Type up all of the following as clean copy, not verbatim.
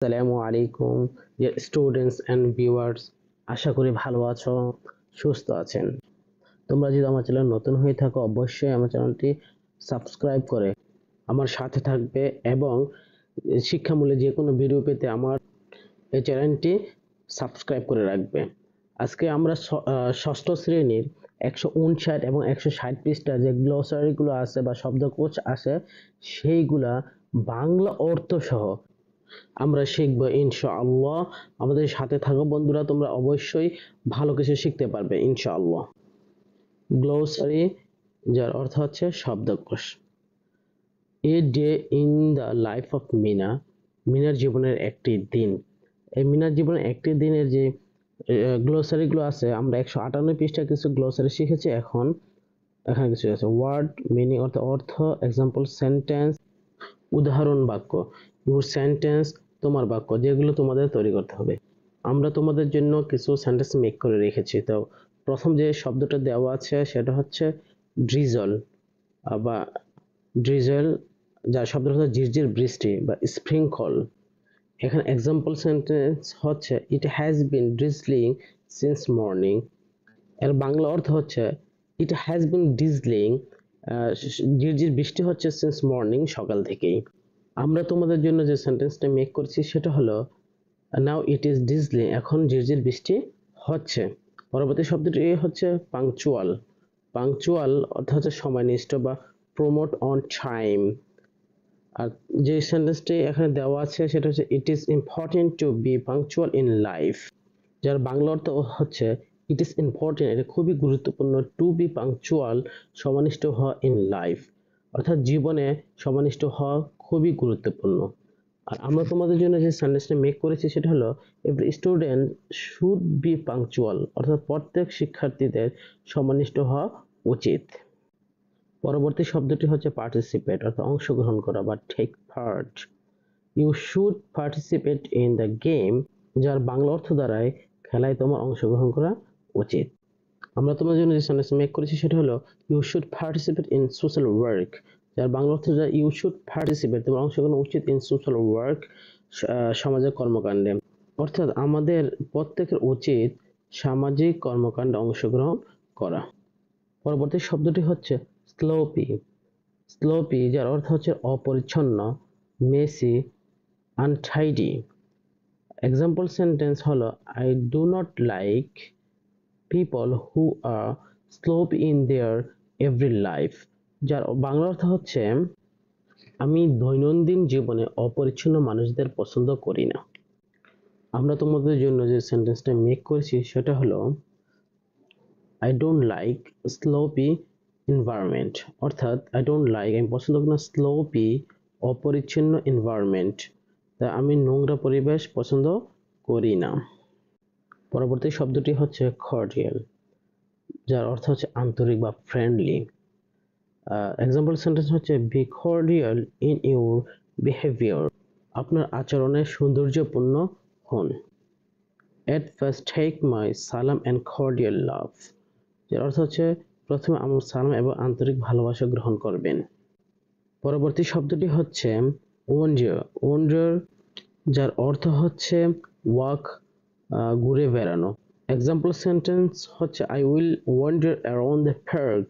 আসসালামু আলাইকুম dear students and viewers, আশা করি ভালো আছো, সুস্থ আছেন। তোমরা যদি আমার চ্যানেল নতুন হয়ে থাকো অবশ্যই আমার চ্যানেলটি সাবস্ক্রাইব করে আমার সাথে থাকবে এবং শিক্ষামূলক যে কোনো ভিডিও পেতে আমার এই চ্যানেলটি সাবস্ক্রাইব করে রাখবে। আজকে আমরা ষষ্ঠ শ্রেণীর 159 এবং 160 পৃষ্ঠা যে গ্লোসারিগুলো আছে বা শব্দকোষ আছে সেইগুলা বাংলা অর্থ সহ আমরা শিখব ইনশাআল্লাহ। আমাদের সাথে থাকো বন্ধুরা, তোমরা অবশ্যই ভালো কিছু শিখতে পারবে ইনশাআল্লাহ। গ্লোসারি, যার অর্থ হচ্ছে শব্দকোষ। A day in the life of Meena, মিনার জীবনের একটি দিন। এই মিনার জীবনের একটি দিনের যে গ্লোসারিগুলো আছে, আমরা 158 পৃষ্ঠা কিছু গ্লোসারি শিখেছি। এখানে কিছু আছে ওয়ার্ড মিনিং, অর্থ, এক্সাম্পল, সেন্টেন্স, উদাহরণ বাক্য, ইউর সেন্টেন্স, তোমার বাক্য, যেগুলো তোমাদের তৈরি করতে হবে। আমরা তোমাদের জন্য কিছু সেন্টেন্স মেক করে রেখেছি। তো প্রথম যে শব্দটা দেওয়া আছে সেটা হচ্ছে ড্রিজল বা ড্রিজল, যার শব্দ হচ্ছে ঝিরঝির বৃষ্টি বা স্প্রিংকল। এখানে এক্সাম্পল সেন্টেন্স হচ্ছে it has been drizzling since morning. এর বাংলা অর্থ হচ্ছে ইট হ্যাজ বিন ড্রিজলিং, ঝিরঝির বৃষ্টি হচ্ছে সিন্স মর্নিং, সকাল থেকেই। আমরা তোমাদের জন্য যে সেন্টেন্সটা মেক করছি সেটা হলো নাও ইট ইজ ডিজলিং, এখন ঝিরঝির বৃষ্টি হচ্ছে। পরবর্তী শব্দটি হচ্ছে পাংচুয়াল। পাংচুয়াল অর্থ হচ্ছে সময়নিষ্ঠ বা প্রমোট অন টাইম। আর যে সেন্টেন্সটি এখানে দেওয়া আছে সেটা হচ্ছে it is important to be punctual in life, যার বাংলা অর্থ হচ্ছে ইট ইজ ইম্পর্টেন্ট, এটা খুবই গুরুত্বপূর্ণ, টু বি পাংচুয়াল, সমানিষ্ঠ হওয়া, ইন লাইফ অর্থাৎ জীবনে সমানিষ্ঠ হওয়া খুবই গুরুত্বপূর্ণ। আর আমরা তোমাদের জন্য যে সেন্টেন্সটা মেক করেছি সেটা হলো every student should be punctual, অর্থাৎ প্রত্যেক শিক্ষার্থীদের সমানিষ্ঠ হওয়া উচিত। পরবর্তী শব্দটি হচ্ছে পার্টিসিপেট, অর্থাৎ অংশগ্রহণ করা বা take part. You should participate in the game, যার বাংলা অর্থ দ্বারায় খেলায় তোমার অংশগ্রহণ করা উচিত। আমরা তোমাদের জন্য যে সেন্টেন্স মেক করেছি সেটা হলো you should participate in social work, যার বাংলা অর্থ ইউ শুড পার্টিসিপেট, তোমার অংশগ্রহণ উচিত, ইন সোশ্যাল ওয়ার্ক, সামাজিক কর্মকাণ্ডে। অর্থাৎ আমাদের প্রত্যেকের উচিত সামাজিক কর্মকাণ্ডে অংশগ্রহণ করা। পরবর্তী শব্দটি হচ্ছে স্লোপি। স্লোপি, যার অর্থ হচ্ছে অপরিচ্ছন্ন, মেসি, আনটাইডি। এক্সাম্পল সেন্টেন্স হলো I do not like people who are sloppy in their every life, যার বাংলা অর্থ হচ্ছে আমি দৈনন্দিন জীবনে অপরিচ্ছন্ন মানুষদের পছন্দ করি না। আমরা তোমাদের জন্য যে সেন্টেন্সটা মেক করেছি সেটা হলো আই ডোন্ট লাইক স্লোপি এনভায়রনমেন্ট, অর্থাৎ আই ডোন্ট লাইক, আমি পছন্দ করি না, স্লোপি, অপরিচ্ছন্ন, এনভায়রনমেন্ট, তা আমি নোংরা পরিবেশ পছন্দ করি না। পরবর্তী শব্দটি হচ্ছে কর্ডিয়াল, যার অর্থ হচ্ছে আন্তরিক বা ফ্রেন্ডলি। এক্সাম্পল সেন্টেন্স হচ্ছে be cordial in your behaviour, আপনার আচরণে সৌন্দর্যপূর্ণ হন। এট ফার্স্ট টেক মাই সালাম অ্যান্ড কর্ডিয়াল লাভ, যার অর্থ হচ্ছে প্রথমে আমার সালাম এবং আন্তরিক ভালোবাসা গ্রহণ করবেন। পরবর্তী শব্দটি হচ্ছে ওয়ান্ডার। ওয়ান্ডার, যার অর্থ হচ্ছে ওয়াক, ঘুরে বেড়ানো। এক্সাম্পল সেন্টেন্স হচ্ছে I will wonder around the park,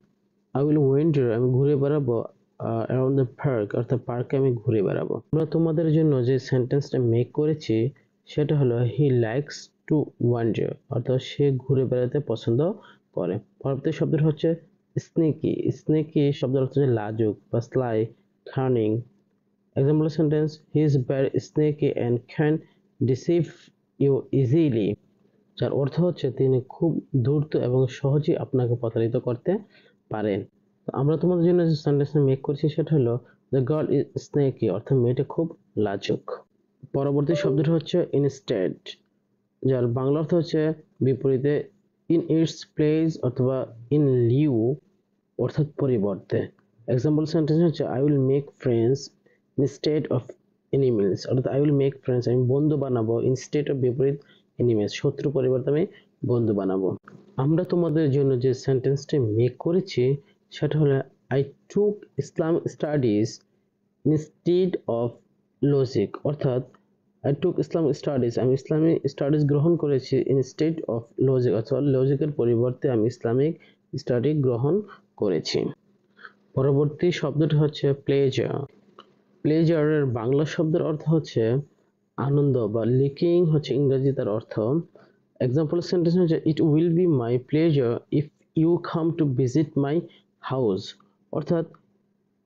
I will wonder, আমি ঘুরে বেড়াবো, অ্যারাউন্ড দ্য পার্ক অর্থাৎ পার্কে আমি ঘুরে বেড়াবো। আমরা তোমাদের জন্য যে সেন্টেন্সটা মেক করেছি সেটা হলো হি লাইকস টু ওয়ান্ডার, অর্থাৎ সে ঘুরে বেড়াতে পছন্দ করে। পরবর্তী শব্দটি হচ্ছে স্নেকি। স্নেকি শব্দের অর্থ হচ্ছে লাজুক বা sly, cunning. Example sentence he is very sneaky and can deceive you easily, যার অর্থ হচ্ছে তিনি খুব ধূর্ত এবং সহজেই আপনাকে প্রতারিত করতে পারেন। তো আমরা তোমাদের জন্য যে সেন্টেন্সটা মেক করছি সেটা হলো দ্য গার্ল ইজ স্নেকি, অর্থাৎ মেয়েটা খুব লাজুক। পরবর্তী শব্দটি হচ্ছে ইনস্টেড, যার বাংলা অর্থ হচ্ছে বিপরীতে, ইন ইটস প্লেস অথবা ইন লিউ, অর্থাৎ পরিবর্তে। এক্সাম্পল সেন্টেন্স হচ্ছে I will make friends instead of enemies, অর্থাৎ আই উইল মেক ফ্রেন্ডস, আমি বন্ধু বানাবো, ইনস্টেড অফ বিপরীত, এনিমিলস শত্রু পরিবর্তে আমি বন্ধু বানাবো। আমরা তোমাদের জন্য যে সেন্টেন্সটি মেক করেছি সেটা হলো I took Islam studies instead of logic, অর্থাৎ আই টুক ইসলামিক স্টাডিজ, আমি ইসলামিক স্টাডিজ গ্রহণ করেছি ইনস্টেড অফ লজিক, অথবা লজিকের পরিবর্তে আমি ইসলামিক স্টাডি গ্রহণ করেছি। পরবর্তী শব্দটি হচ্ছে প্লেজার। প্লেজারের বাংলা শব্দের অর্থ হচ্ছে আনন্দ, বা লিকিং হচ্ছে ইংরেজি তার অর্থ। এক্সাম্পল সেন্টেন্স হচ্ছে it will be my pleasure if you come to visit my house, অর্থাৎ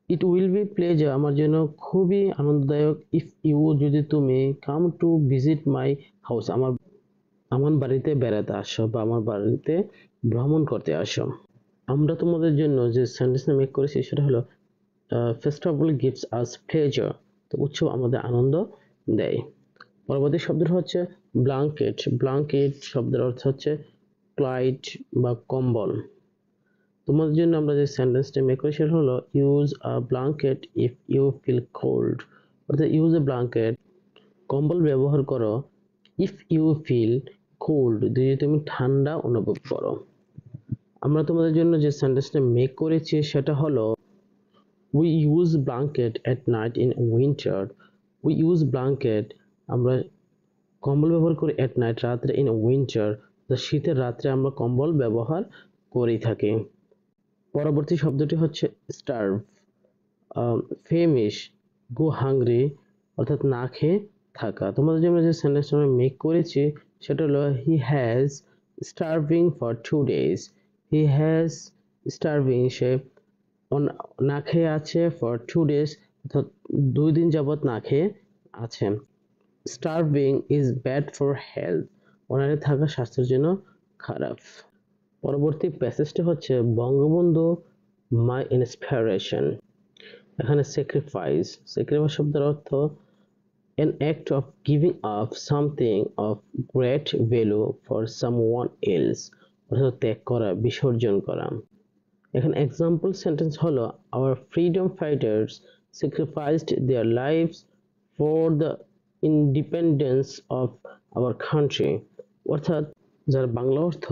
ইট উইল বি প্লেজার আমার জন্য খুবই আনন্দদায়ক, ইফ ইউ যদি তুমি come to visit my house আমার আমার বাড়িতে বেড়াতে আসো বা আমার বাড়িতে ভ্রমণ করতে আসো। আমরা তোমাদের জন্য যে সেন্টেন্সটা মেক করেছি সেটা হলো ফেস্টিভ্যাল গিভস আস প্লেজার, তো উৎসব আমাদের আনন্দ দেয়। পরবর্তী শব্দটা হচ্ছে ব্ল্যাঙ্কেট। ব্ল্যাঙ্কেট শব্দের অর্থ হচ্ছে ক্লাইট বা কম্বল। তোমাদের জন্য আমরা যে সেন্টেন্সটা মেক করি সেটা হলো use a blanket if you feel cold, অর্থাৎ ইউজ এ ব্ল্যাঙ্কেট কম্বল ব্যবহার করো, ইফ ইউ ফিল কোল্ড যদি তুমি ঠান্ডা অনুভব করো। আমরা তোমাদের জন্য যে সেন্টেন্সটা মেক করেছি সেটা হলো we use blanket at night in winter. We use blanket আমরা কম্বল ব্যবহার করি এট নাইট রাত্রে, ইন উইন্টার শীতের রাত্রে আমরা কম্বল ব্যবহার করে থাকি। পরবর্তী শব্দটি হচ্ছে স্টার্ভ। ফেমিশ, গো হাংরি, অর্থাৎ না খেয়ে থাকা। তোমাদের জন্য যে সেন্টেন্সটা আমরা মেক করেছি সেটা হলো he has starving for 2 days। He has starving সে না খেয়ে আছে, ফর 2 days অর্থাৎ 2 দিন যাবত না খেয়ে আছেন। Starving is bad for health, অনাহারে থাকা স্বাস্থ্যের জন্য খারাপ। পরবর্তী প্যাসেজটি হচ্ছে বঙ্গবন্ধু মাই ইন্সপিরেশন। এখানে স্যাক্রিফাইস, স্যাক্রিফাইস শব্দের অর্থ an act of giving up something of great value for someone else, অর্থাৎ ত্যাগ করা, বিসর্জন করা। এখানে এক্সাম্পল সেন্টেন্স হলো our freedom fighters sacrificed their lives for the independence of our country, অর্থাৎ যার বাংলা অর্থ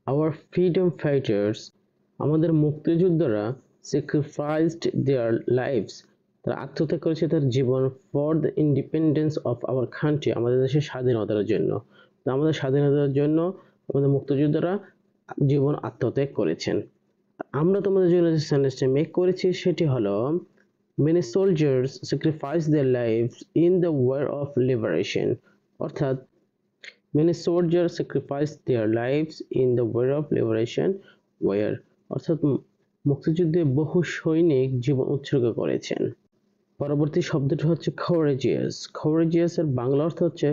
our freedom fighters আমাদের মুক্তিযোদ্ধারা sacrificed their lives তারা আত্মত্যাগ করেছে তার জীবন for the independence of our country আমাদের দেশের স্বাধীনতার জন্য। তো আমাদের স্বাধীনতার জন্য আমাদের মুক্তিযোদ্ধারা জীবন আত্মত্যাগ করেছেন। আমরা তোমাদের জন্য যে সেন্টেন্সটা মেক করেছি সেটি হলো many soldiers sacrificed their lives in the war of liberation, অর্থাৎ many soldiers sacrificed their lives in the war of liberation where, অর্থাৎ মুক্তিযুদ্ধে বহু সৈনিক জীবন উৎসর্গ করেছেন। পরবর্তী শব্দটি হচ্ছে courageous। courageous এর বাংলা অর্থ হচ্ছে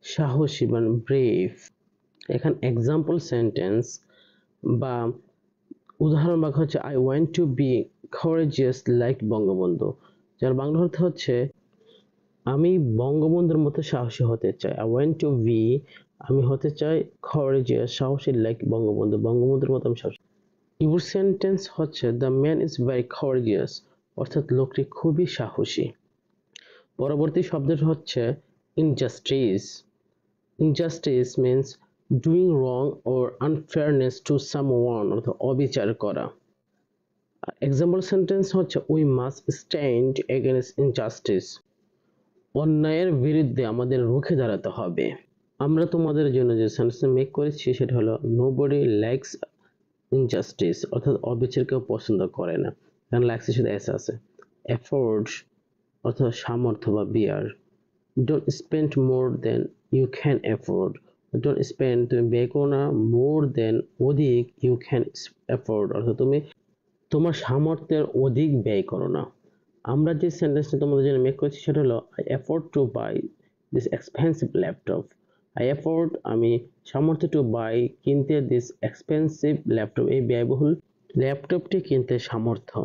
সাহসী মানে ব্রেভ। এখানে এক্সাম্পল সেন্টেন্স বা উদাহরণ বাক্য হচ্ছে I want to be courageous like Bangabandhu, যার বাংলা অর্থ হচ্ছে আমি বঙ্গবন্ধুর মতো সাহসী হতে চাই। I want to be আমি হতে চাই courageous সাহসী like বঙ্গবন্ধু, বঙ্গবন্ধুর মতো আমি সাহসী। ইউর সেন্টেন্স হচ্ছে the man is very courageous, অর্থাৎ লোকটি খুবই সাহসী। পরবর্তী শব্দটি হচ্ছে injustice। injustice means doing wrong or unfairness to someone, অর্থাৎ অবিচার করা। এক্সাম্পল সেন্টেন্স হচ্ছে we must stand against injustice, অন্যায়ের বিরুদ্ধে আমাদের রুখে দাঁড়াতে হবে। আমরা তোমাদের জন্য যে সেন্টেন্সটা মেক করেছি সেটা হলো nobody likes injustice, অর্থাৎ অবিচার কেউ পছন্দ করে না, কারণ লাইকস এর সাথে এস আছে। afford অর্থাৎ সামর্থ্য বা বিয়ার। don't spend more than you can afford, don't spend তুমি ব্যয় করো না, more than অধিক, you can afford অর্থাৎ তুমি তোমার সামর্থ্যের অধিক ব্যয় করো না। আমরা যে সেন্টেন্সটা তোমাদের জন্য মেক করেছি সেটা হলো I afford to buy this expensive laptop। I afford আমি সামর্থ্য to buy কিনতে this expensive laptop এই ব্যয়বহুল ল্যাপটপটি কিনতে সামর্থ্য।